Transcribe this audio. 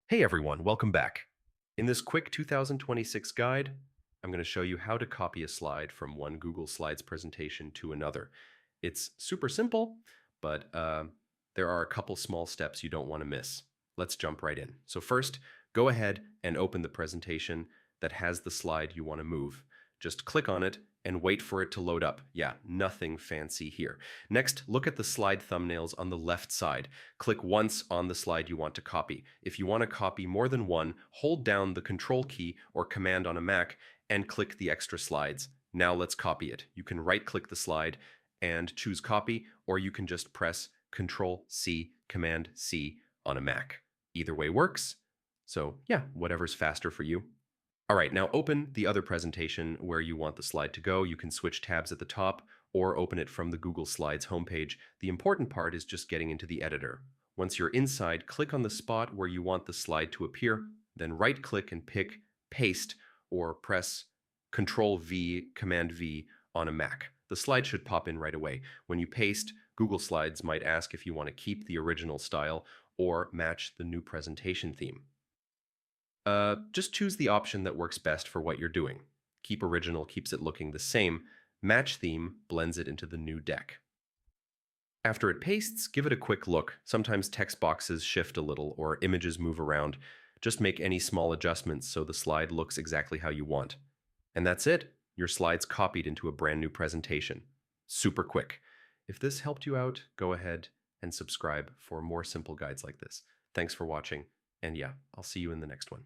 Hey everyone, welcome back. In this quick 2026 guide, I'm going to show you how to copy a slide from one Google Slides presentation to another. It's super simple, but there are a couple small steps you don't want to miss. Let's jump right in. So first, go ahead and open the presentation that has the slide you want to move. Just click on it and wait for it to load up. Yeah, nothing fancy here. Next, look at the slide thumbnails on the left side. Click once on the slide you want to copy. If you want to copy more than one, hold down the Control key or Command on a Mac and click the extra slides. Now let's copy it. You can right-click the slide and choose Copy, or you can just press Control C, Command C on a Mac. Either way works. So yeah, whatever's faster for you. All right, now open the other presentation where you want the slide to go. You can switch tabs at the top or open it from the Google Slides homepage. The important part is just getting into the editor. Once you're inside, click on the spot where you want the slide to appear, then right-click and pick Paste or press Control V, Command V on a Mac. The slide should pop in right away. When you paste, Google Slides might ask if you want to keep the original style or match the new presentation theme. Just choose the option that works best for what you're doing. Keep original keeps it looking the same. Match theme blends it into the new deck. After it pastes, give it a quick look. Sometimes text boxes shift a little or images move around. Just make any small adjustments so the slide looks exactly how you want. And that's it. Your slide's copied into a brand new presentation. Super quick. If this helped you out, go ahead and subscribe for more simple guides like this. Thanks for watching, and yeah, I'll see you in the next one.